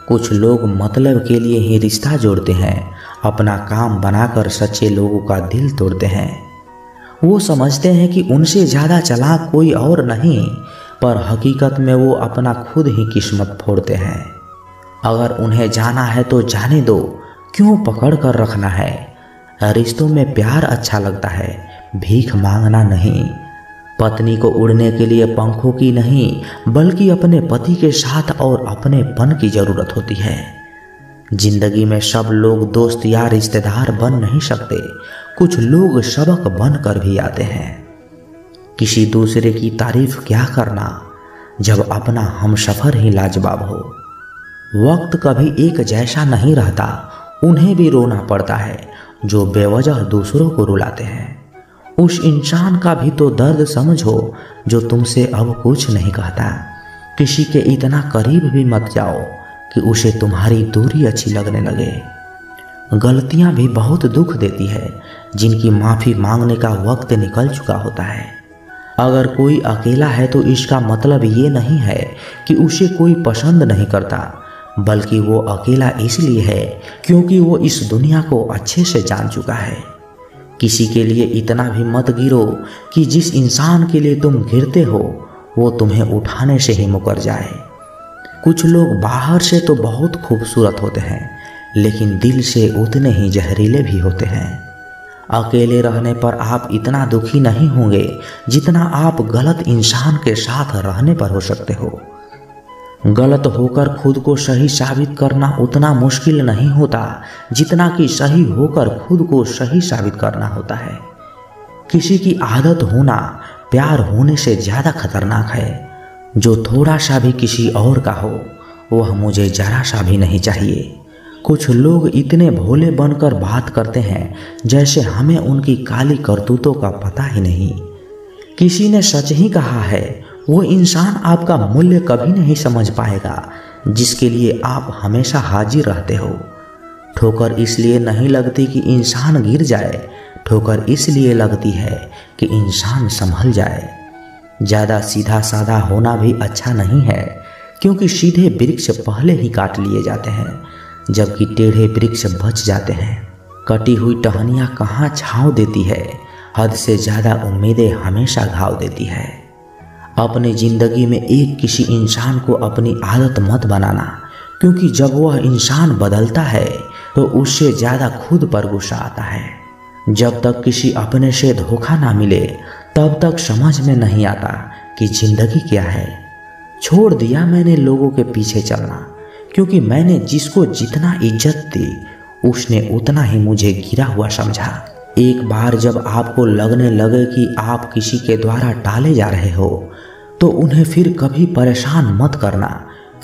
कुछ लोग मतलब के लिए ही रिश्ता जोड़ते हैं, अपना काम बनाकर सच्चे लोगों का दिल तोड़ते हैं। वो समझते हैं कि उनसे ज़्यादा चालाक कोई और नहीं, पर हकीकत में वो अपना खुद ही किस्मत फोड़ते हैं। अगर उन्हें जाना है तो जाने दो, क्यों पकड़ कर रखना है। रिश्तों में प्यार अच्छा लगता है, भीख मांगना नहीं। पत्नी को उड़ने के लिए पंखों की नहीं, बल्कि अपने पति के साथ और अपनेपन की ज़रूरत होती है। जिंदगी में सब लोग दोस्त या रिश्तेदार बन नहीं सकते, कुछ लोग सबक बन कर भी आते हैं। किसी दूसरे की तारीफ क्या करना जब अपना हमसफर ही लाजवाब हो। वक्त कभी एक जैसा नहीं रहता, उन्हें भी रोना पड़ता है जो बेवजह दूसरों को रुलाते हैं। उस इंसान का भी तो दर्द समझो जो तुमसे अब कुछ नहीं कहता। किसी के इतना करीब भी मत जाओ कि उसे तुम्हारी दूरी अच्छी लगने लगे। गलतियां भी बहुत दुख देती है, जिनकी माफ़ी मांगने का वक्त निकल चुका होता है। अगर कोई अकेला है तो इसका मतलब ये नहीं है कि उसे कोई पसंद नहीं करता, बल्कि वो अकेला इसलिए है क्योंकि वो इस दुनिया को अच्छे से जान चुका है। किसी के लिए इतना भी मत गिरो कि जिस इंसान के लिए तुम गिरते हो वो तुम्हें उठाने से ही मुकर जाए। कुछ लोग बाहर से तो बहुत खूबसूरत होते हैं, लेकिन दिल से उतने ही जहरीले भी होते हैं। अकेले रहने पर आप इतना दुखी नहीं होंगे जितना आप गलत इंसान के साथ रहने पर हो सकते हो। गलत होकर खुद को सही साबित करना उतना मुश्किल नहीं होता जितना कि सही होकर खुद को सही साबित करना होता है। किसी की आदत होना प्यार होने से ज़्यादा खतरनाक है। जो थोड़ा सा भी किसी और का हो वह मुझे जरा सा भी नहीं चाहिए। कुछ लोग इतने भोले बनकर बात करते हैं जैसे हमें उनकी काली करतूतों का पता ही नहीं। किसी ने सच ही कहा है, वो इंसान आपका मूल्य कभी नहीं समझ पाएगा जिसके लिए आप हमेशा हाजिर रहते हो। ठोकर इसलिए नहीं लगती कि इंसान गिर जाए, ठोकर इसलिए लगती है कि इंसान संभल जाए। ज़्यादा सीधा साधा होना भी अच्छा नहीं है, क्योंकि सीधे वृक्ष पहले ही काट लिए जाते हैं, जबकि टेढ़े वृक्ष बच जाते हैं। कटी हुई टहनियाँ कहाँ छाँव देती है, हद से ज़्यादा उम्मीदें हमेशा घाव देती है। अपनी ज़िंदगी में एक किसी इंसान को अपनी आदत मत बनाना, क्योंकि जब वह इंसान बदलता है तो उससे ज़्यादा खुद पर गुस्सा आता है। जब तक किसी अपने से धोखा ना मिले तब तक समझ में नहीं आता कि ज़िंदगी क्या है। छोड़ दिया मैंने लोगों के पीछे चलना, क्योंकि मैंने जिसको जितना इज्जत दी उसने उतना ही मुझे गिरा हुआ समझा। एक बार जब आपको लगने लगे कि आप किसी के द्वारा टाले जा रहे हो तो उन्हें फिर कभी परेशान मत करना।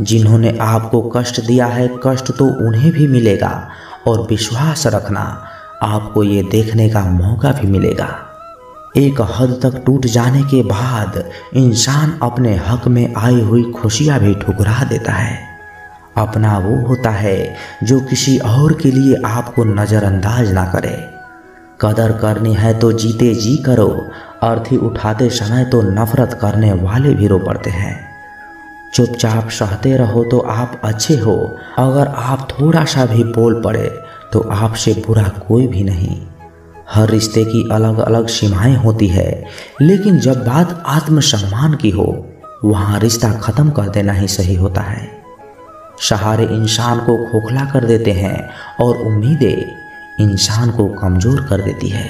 जिन्होंने आपको कष्ट दिया है, कष्ट तो उन्हें भी मिलेगा, और विश्वास रखना आपको ये देखने का मौका भी मिलेगा। एक हद तक टूट जाने के बाद इंसान अपने हक में आई हुई खुशियाँ भी ठुकरा देता है। अपना वो होता है जो किसी और के लिए आपको नज़रअंदाज ना करे। कदर करनी है तो जीते जी करो, अर्थी उठाते समय तो नफरत करने वाले भी रो पड़ते हैं। चुपचाप सहते रहो तो आप अच्छे हो, अगर आप थोड़ा सा भी बोल पड़े तो आपसे बुरा कोई भी नहीं। हर रिश्ते की अलग अलग सीमाएं होती है, लेकिन जब बात आत्मसम्मान की हो वहाँ रिश्ता ख़त्म कर देना ही सही होता है। सहारे इंसान को खोखला कर देते हैं और उम्मीदें इंसान को कमज़ोर कर देती है।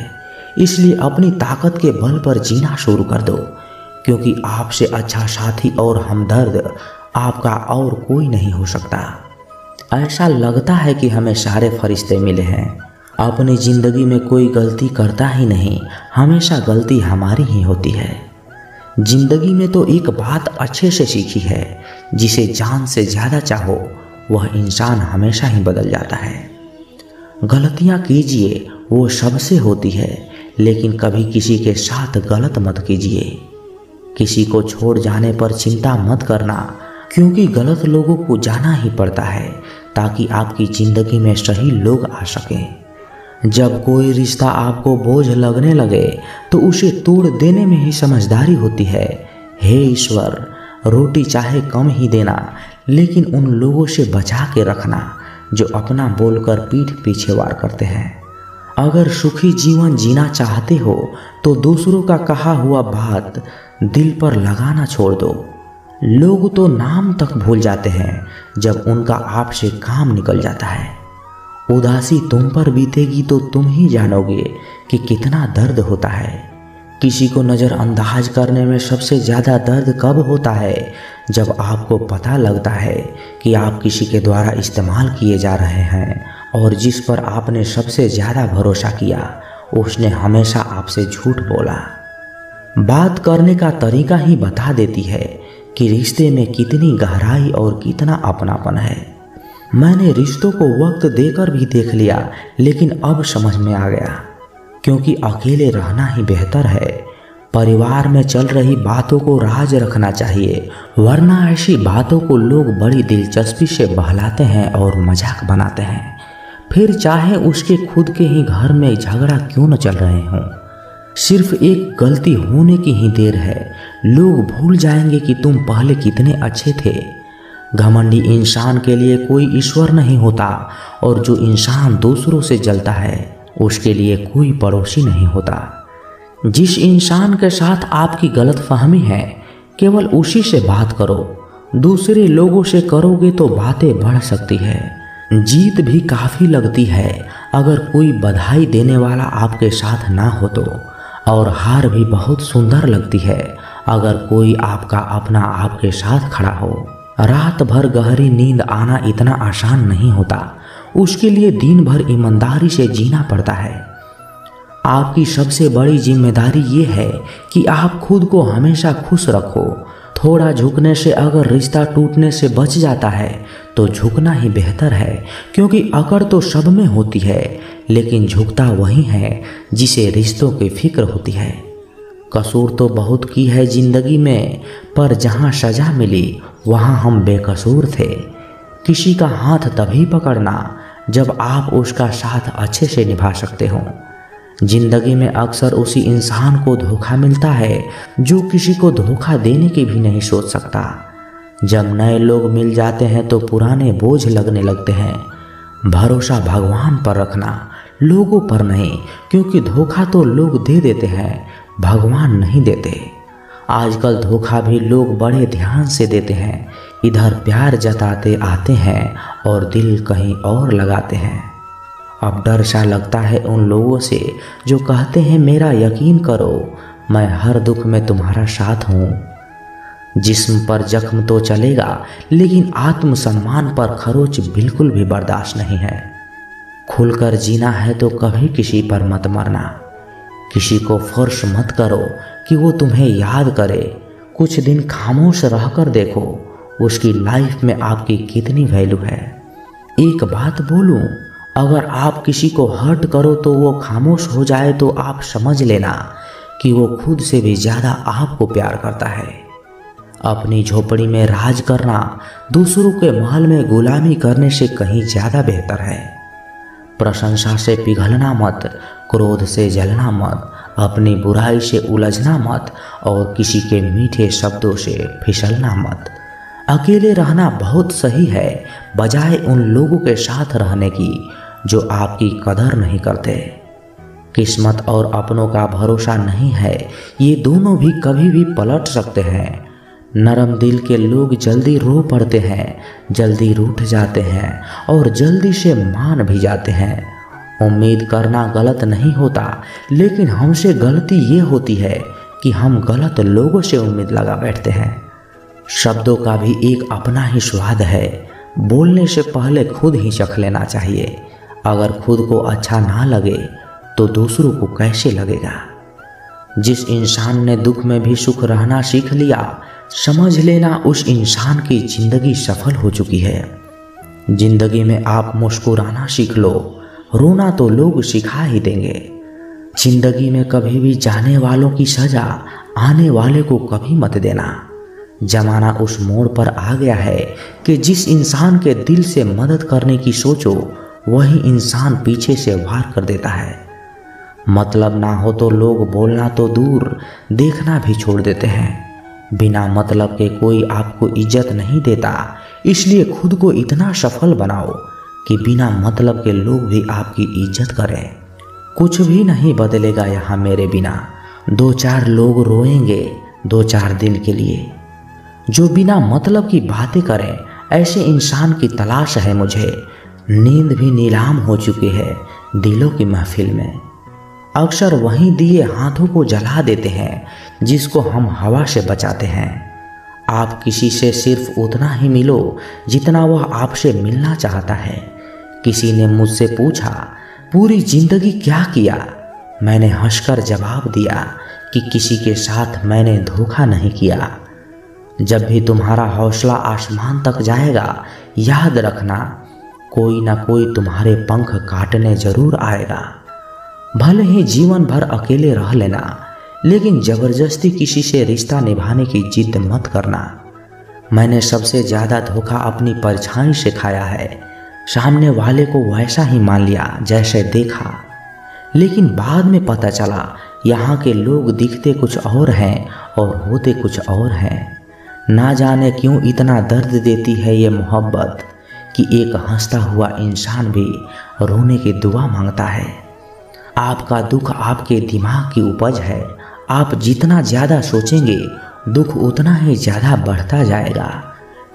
इसलिए अपनी ताकत के बल पर जीना शुरू कर दो, क्योंकि आपसे अच्छा साथी और हमदर्द आपका और कोई नहीं हो सकता। ऐसा लगता है कि हमें सारे फरिश्ते मिले हैं। अपनी ज़िंदगी में कोई गलती करता ही नहीं, हमेशा गलती हमारी ही होती है। ज़िंदगी में तो एक बात अच्छे से सीखी है, जिसे जान से ज़्यादा चाहो वह इंसान हमेशा ही बदल जाता है। गलतियाँ कीजिए, वो सबसे होती है, लेकिन कभी किसी के साथ गलत मत कीजिए। किसी को छोड़ जाने पर चिंता मत करना, क्योंकि गलत लोगों को जाना ही पड़ता है ताकि आपकी ज़िंदगी में सही लोग आ सकें। जब कोई रिश्ता आपको बोझ लगने लगे तो उसे तोड़ देने में ही समझदारी होती है। हे ईश्वर, रोटी चाहे कम ही देना, लेकिन उन लोगों से बचा के रखना जो अपना बोलकर पीठ पीछे वार करते हैं। अगर सुखी जीवन जीना चाहते हो तो दूसरों का कहा हुआ बात दिल पर लगाना छोड़ दो। लोग तो नाम तक भूल जाते हैं जब उनका आपसे काम निकल जाता है। उदासी तुम पर बीतेगी तो तुम ही जानोगे कि कितना दर्द होता है। किसी को नज़रअंदाज करने में सबसे ज़्यादा दर्द कब होता है, जब आपको पता लगता है कि आप किसी के द्वारा इस्तेमाल किए जा रहे हैं और जिस पर आपने सबसे ज़्यादा भरोसा किया उसने हमेशा आपसे झूठ बोला। बात करने का तरीका ही बता देती है कि रिश्ते में कितनी गहराई और कितना अपनापन है। मैंने रिश्तों को वक्त देकर भी देख लिया, लेकिन अब समझ में आ गया क्योंकि अकेले रहना ही बेहतर है। परिवार में चल रही बातों को राज रखना चाहिए, वरना ऐसी बातों को लोग बड़ी दिलचस्पी से बहलाते हैं और मजाक बनाते हैं, फिर चाहे उसके खुद के ही घर में झगड़ा क्यों न चल रहे हों। सिर्फ एक गलती होने की ही देर है, लोग भूल जाएंगे कि तुम पहले कितने अच्छे थे। घमंडी इंसान के लिए कोई ईश्वर नहीं होता और जो इंसान दूसरों से जलता है उसके लिए कोई पड़ोसी नहीं होता। जिस इंसान के साथ आपकी गलतफहमी है केवल उसी से बात करो, दूसरे लोगों से करोगे तो बातें बढ़ सकती है। जीत भी काफ़ी लगती है अगर कोई बधाई देने वाला आपके साथ ना हो तो, और हार भी बहुत सुंदर लगती है अगर कोई आपका अपना आपके साथ खड़ा हो। रात भर गहरी नींद आना इतना आसान नहीं होता, उसके लिए दिन भर ईमानदारी से जीना पड़ता है। आपकी सबसे बड़ी जिम्मेदारी ये है कि आप खुद को हमेशा खुश रखो। थोड़ा झुकने से अगर रिश्ता टूटने से बच जाता है तो झुकना ही बेहतर है, क्योंकि अकड़ तो सब में होती है लेकिन झुकता वही है जिसे रिश्तों की फिक्र होती है। कसूर तो बहुत की है जिंदगी में, पर जहाँ सजा मिली वहाँ हम बेकसूर थे। किसी का हाथ तभी पकड़ना जब आप उसका साथ अच्छे से निभा सकते हो। जिंदगी में अक्सर उसी इंसान को धोखा मिलता है जो किसी को धोखा देने की भी नहीं सोच सकता। जब नए लोग मिल जाते हैं तो पुराने बोझ लगने लगते हैं। भरोसा भगवान पर रखना, लोगों पर नहीं, क्योंकि धोखा तो लोग दे देते हैं, भगवान नहीं देते। आजकल धोखा भी लोग बड़े ध्यान से देते हैं। इधर प्यार जताते आते हैं और दिल कहीं और लगाते हैं। अब डर सा लगता है उन लोगों से जो कहते हैं मेरा यकीन करो, मैं हर दुख में तुम्हारा साथ हूँ। जिस्म पर जख्म तो चलेगा लेकिन आत्मसम्मान पर खरोच बिल्कुल भी बर्दाश्त नहीं है। खुलकर जीना है तो कभी किसी पर मत मरना। किसी को फोर्स मत करो कि वो तुम्हें याद करे। कुछ दिन खामोश रहकर देखो उसकी लाइफ में आपकी कितनी वैल्यू है। एक बात बोलूं, अगर आप किसी को हर्ट करो तो वो खामोश हो जाए तो आप समझ लेना कि वो खुद से भी ज़्यादा आपको प्यार करता है। अपनी झोपड़ी में राज करना दूसरों के महल में गुलामी करने से कहीं ज़्यादा बेहतर है। प्रशंसा से पिघलना मत, क्रोध से जलना मत, अपनी बुराई से उलझना मत और किसी के मीठे शब्दों से फिसलना मत। अकेले रहना बहुत सही है बजाय उन लोगों के साथ रहने की जो आपकी कदर नहीं करते। किस्मत और अपनों का भरोसा नहीं है, ये दोनों भी कभी भी पलट सकते हैं। नरम दिल के लोग जल्दी रो पड़ते हैं, जल्दी रूठ जाते हैं और जल्दी से मान भी जाते हैं। उम्मीद करना गलत नहीं होता, लेकिन हमसे गलती ये होती है कि हम गलत लोगों से उम्मीद लगा बैठते हैं। शब्दों का भी एक अपना ही स्वाद है, बोलने से पहले खुद ही चख लेना चाहिए। अगर खुद को अच्छा ना लगे तो दूसरों को कैसे लगेगा। जिस इंसान ने दुख में भी सुख रहना सीख लिया, समझ लेना उस इंसान की जिंदगी सफल हो चुकी है। जिंदगी में आप मुस्कुराना सीख लो, रोना तो लोग सिखा ही देंगे। जिंदगी में कभी भी जाने वालों की सजा आने वाले को कभी मत देना। जमाना उस मोड़ पर आ गया है कि जिस इंसान के दिल से मदद करने की सोचो वही इंसान पीछे से वार कर देता है। मतलब ना हो तो लोग बोलना तो दूर देखना भी छोड़ देते हैं। बिना मतलब के कोई आपको इज्जत नहीं देता, इसलिए खुद को इतना सफल बनाओ कि बिना मतलब के लोग भी आपकी इज्जत करें। कुछ भी नहीं बदलेगा यहाँ मेरे बिना। 2-4 लोग रोएंगे 2-4 दिन के लिए। जो बिना मतलब की बातें करें, ऐसे इंसान की तलाश है मुझे। नींद भी नीलाम हो चुकी है दिलों की महफिल में। अक्सर वही दिए हाथों को जला देते हैं जिसको हम हवा से बचाते हैं। आप किसी से सिर्फ उतना ही मिलो जितना वह आपसे मिलना चाहता है। किसी ने मुझसे पूछा, पूरी जिंदगी क्या किया? मैंने हंसकर जवाब दिया कि किसी के साथ मैंने धोखा नहीं किया। जब भी तुम्हारा हौसला आसमान तक जाएगा, याद रखना कोई ना कोई तुम्हारे पंख काटने जरूर आएगा। भले ही जीवन भर अकेले रह लेना, लेकिन जबरदस्ती किसी से रिश्ता निभाने की जिद मत करना। मैंने सबसे ज़्यादा धोखा अपनी परछाई से खाया है। सामने वाले को वैसा ही मान लिया जैसे देखा, लेकिन बाद में पता चला यहाँ के लोग दिखते कुछ और हैं और होते कुछ और हैं। ना जाने क्यों इतना दर्द देती है ये मोहब्बत कि एक हंसता हुआ इंसान भी रोने की दुआ मांगता है। आपका दुख आपके दिमाग की उपज है। आप जितना ज़्यादा सोचेंगे, दुख उतना ही ज़्यादा बढ़ता जाएगा।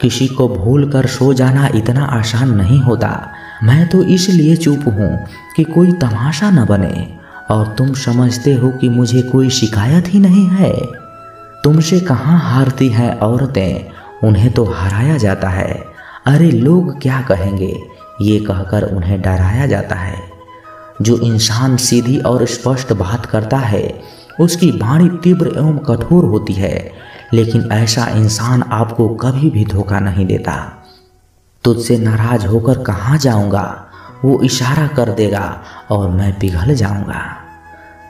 किसी को भूल कर सो जाना इतना आसान नहीं होता। मैं तो इसलिए चुप हूँ कि कोई तमाशा न बने, और तुम समझते हो कि मुझे कोई शिकायत ही नहीं है। तुमसे कहाँ हारती हैं औरतें, उन्हें तो हराया जाता है। अरे लोग क्या कहेंगे, ये कहकर उन्हें डराया जाता है। जो इंसान सीधी और स्पष्ट बात करता है, उसकी वाणी तीव्र एवं कठोर होती है, लेकिन ऐसा इंसान आपको कभी भी धोखा नहीं देता। तुझसे नाराज होकर कहाँ जाऊंगा, वो इशारा कर देगा और मैं पिघल जाऊंगा।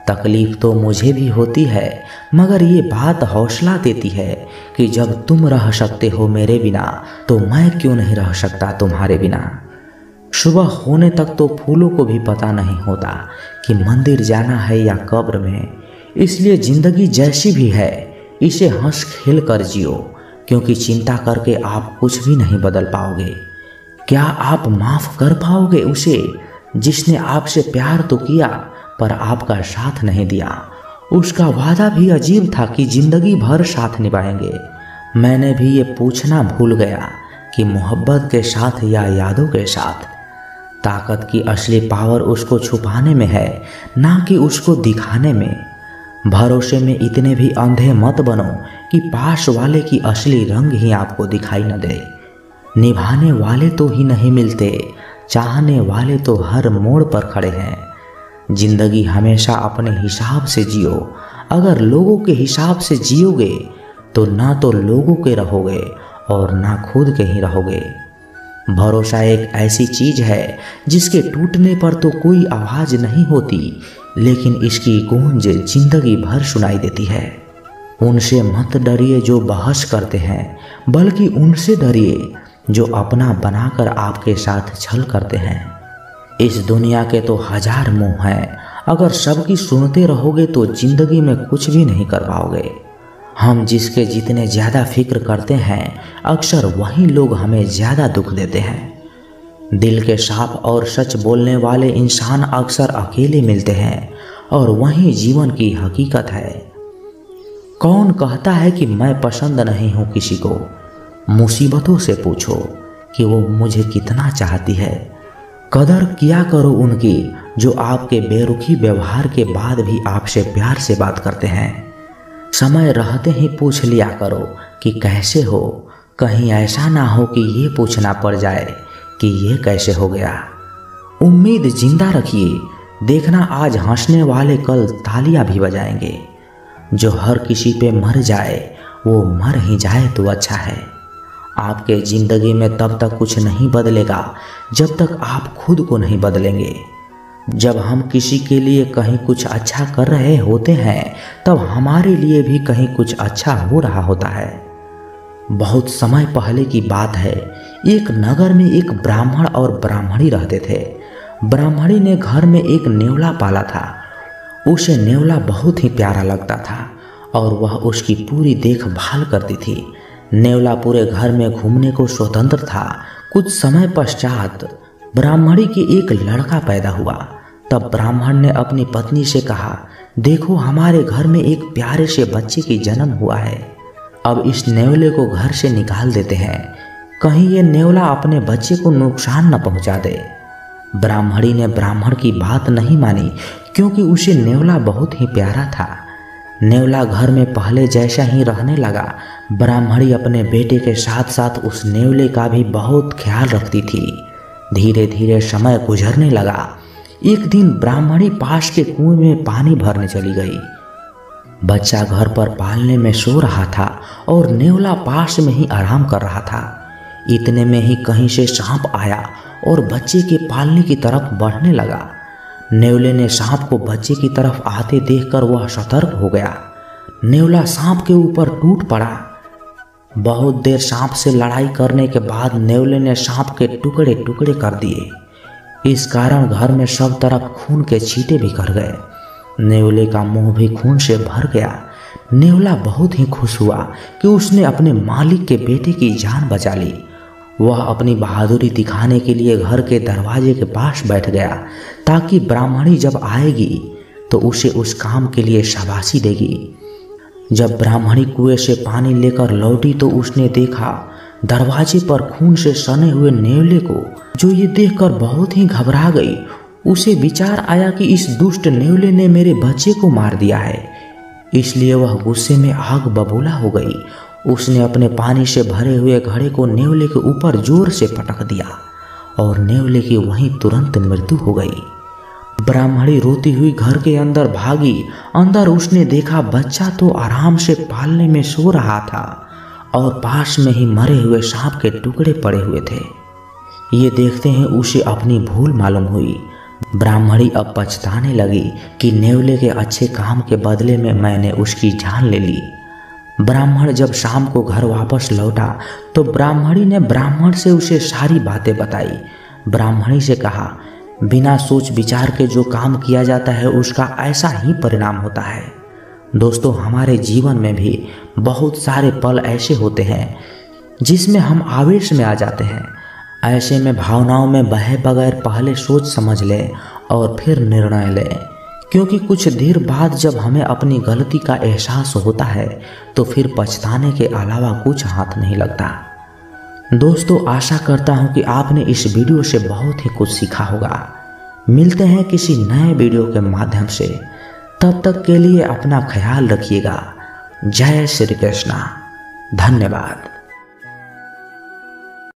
तकलीफ तो मुझे भी होती है, मगर ये बात हौसला देती है कि जब तुम रह सकते हो मेरे बिना, तो मैं क्यों नहीं रह सकता तुम्हारे बिना। सुबह होने तक तो फूलों को भी पता नहीं होता कि मंदिर जाना है या कब्र में। इसलिए जिंदगी जैसी भी है, इसे हंस खेल कर जियो, क्योंकि चिंता करके आप कुछ भी नहीं बदल पाओगे। क्या आप माफ कर पाओगे उसे जिसने आपसे प्यार तो किया पर आपका साथ नहीं दिया? उसका वादा भी अजीब था कि जिंदगी भर साथ निभाएंगे। मैंने भी ये पूछना भूल गया कि मोहब्बत के साथ या यादों के साथ। ताकत की असली पावर उसको छुपाने में है, ना कि उसको दिखाने में। भरोसे में इतने भी अंधे मत बनो कि पास वाले की असली रंग ही आपको दिखाई न दे। निभाने वाले तो ही नहीं मिलते, चाहने वाले तो हर मोड़ पर खड़े हैं। जिंदगी हमेशा अपने हिसाब से जियो। अगर लोगों के हिसाब से जियोगे तो ना तो लोगों के रहोगे और ना खुद के ही रहोगे। भरोसा एक ऐसी चीज है जिसके टूटने पर तो कोई आवाज नहीं होती, लेकिन इसकी गूंज जिंदगी भर सुनाई देती है। उनसे मत डरिए जो बहस करते हैं, बल्कि उनसे डरिए जो अपना बनाकर आपके साथ छल करते हैं। इस दुनिया के तो 1000 मुंह हैं, अगर सबकी सुनते रहोगे तो जिंदगी में कुछ भी नहीं कर पाओगे। हम जिसके जितने ज़्यादा फिक्र करते हैं, अक्सर वही लोग हमें ज़्यादा दुख देते हैं। दिल के साफ और सच बोलने वाले इंसान अक्सर अकेले मिलते हैं, और वही जीवन की हकीकत है। कौन कहता है कि मैं पसंद नहीं हूँ किसी को? मुसीबतों से पूछो कि वो मुझे कितना चाहती है। कदर किया करो उनकी जो आपके बेरुखी व्यवहार के बाद भी आपसे प्यार से बात करते हैं। समय रहते ही पूछ लिया करो कि कैसे हो, कहीं ऐसा ना हो कि ये पूछना पड़ जाए कि ये कैसे हो गया। उम्मीद जिंदा रखिए, देखना आज हंसने वाले कल तालियां भी बजाएंगे। जो हर किसी पे मर जाए वो मर ही जाए तो अच्छा है। आपके जिंदगी में तब तक कुछ नहीं बदलेगा जब तक आप खुद को नहीं बदलेंगे। जब हम किसी के लिए कहीं कुछ अच्छा कर रहे होते हैं, तब हमारे लिए भी कहीं कुछ अच्छा हो रहा होता है। बहुत समय पहले की बात है, एक नगर में एक ब्राह्मण और ब्राह्मणी रहते थे। ब्राह्मणी ने घर में एक नेवला पाला था। उसे नेवला बहुत ही प्यारा लगता था और वह उसकी पूरी देखभाल करती थी। नेवला पूरे घर में घूमने को स्वतंत्र था। कुछ समय पश्चात ब्राह्मणी के एक लड़का पैदा हुआ। तब ब्राह्मण ने अपनी पत्नी से कहा, देखो हमारे घर में एक प्यारे से बच्चे की जन्म हुआ है। अब इस नेवले को घर से निकाल देते हैं, कहीं ये नेवला अपने बच्चे को नुकसान न पहुंचा दे। ब्राह्मणी ने ब्राह्मण की बात नहीं मानी, क्योंकि उसे नेवला बहुत ही प्यारा था। नेवला घर में पहले जैसा ही रहने लगा। ब्राह्मणी अपने बेटे के साथ साथ उस नेवले का भी बहुत ख्याल रखती थी। धीरे धीरे समय गुजरने लगा। एक दिन ब्राह्मणी पास के कुएं में पानी भरने चली गई। बच्चा घर पर पालने में सो रहा था और नेवला पास में ही आराम कर रहा था। इतने में ही कहीं से सांप आया और बच्चे के पालने की तरफ बढ़ने लगा। नेवले ने सांप को बच्चे की तरफ आते देखकर वह सतर्क हो गया। नेवला सांप के ऊपर टूट पड़ा। बहुत देर सांप से लड़ाई करने के बाद नेवले ने सांप के टुकड़े टुकड़े कर दिए। इस कारण घर में सब तरफ खून के छींटे बिखर गए। नेवले का मुंह भी खून से भर गया। नेवला बहुत ही खुश हुआ कि उसने अपने मालिक के बेटे की जान बचा ली। वह अपनी बहादुरी दिखाने के लिए घर के दरवाजे के पास बैठ गया, ताकि ब्राह्मणी जब आएगी तो उसे उस काम के लिए शाबाशी देगी। जब ब्राह्मणी कुएं से पानी लेकर लौटी तो उसने देखा दरवाजे पर खून से सने हुए नेवले को, जो ये देखकर बहुत ही घबरा गई। उसे विचार आया कि इस दुष्ट नेवले ने मेरे बच्चे को मार दिया है, इसलिए वह गुस्से में आग बबूला हो गई। उसने अपने पानी से भरे हुए घड़े को नेवले के ऊपर जोर से पटक दिया और नेवले की वहीं तुरंत मृत्यु हो गई। ब्राह्मणी रोती हुई घर के अंदर भागी। अंदर उसने देखा बच्चा तो आराम से पालने में सो रहा था और पास में ही मरे हुए सांप के टुकड़े पड़े हुए थे। ये देखते हैं उसे अपनी भूल मालूम हुई। ब्राह्मणी अब पछताने लगी कि नेवले के अच्छे काम के बदले में मैंने उसकी जान ले ली। ब्राह्मण जब शाम को घर वापस लौटा तो ब्राह्मणी ने ब्राह्मण से उसे सारी बातें बताई। ब्राह्मणी से कहा, बिना सोच विचार के जो काम किया जाता है उसका ऐसा ही परिणाम होता है। दोस्तों, हमारे जीवन में भी बहुत सारे पल ऐसे होते हैं जिसमें हम आवेश में आ जाते हैं। ऐसे में भावनाओं में बहे बगैर पहले सोच समझ लें और फिर निर्णय लें, क्योंकि कुछ देर बाद जब हमें अपनी गलती का एहसास होता है तो फिर पछताने के अलावा कुछ हाथ नहीं लगता। दोस्तों, आशा करता हूं कि आपने इस वीडियो से बहुत ही कुछ सीखा होगा। मिलते हैं किसी नए वीडियो के माध्यम से। तब तक के लिए अपना ख्याल रखिएगा। जय श्री कृष्णा। धन्यवाद।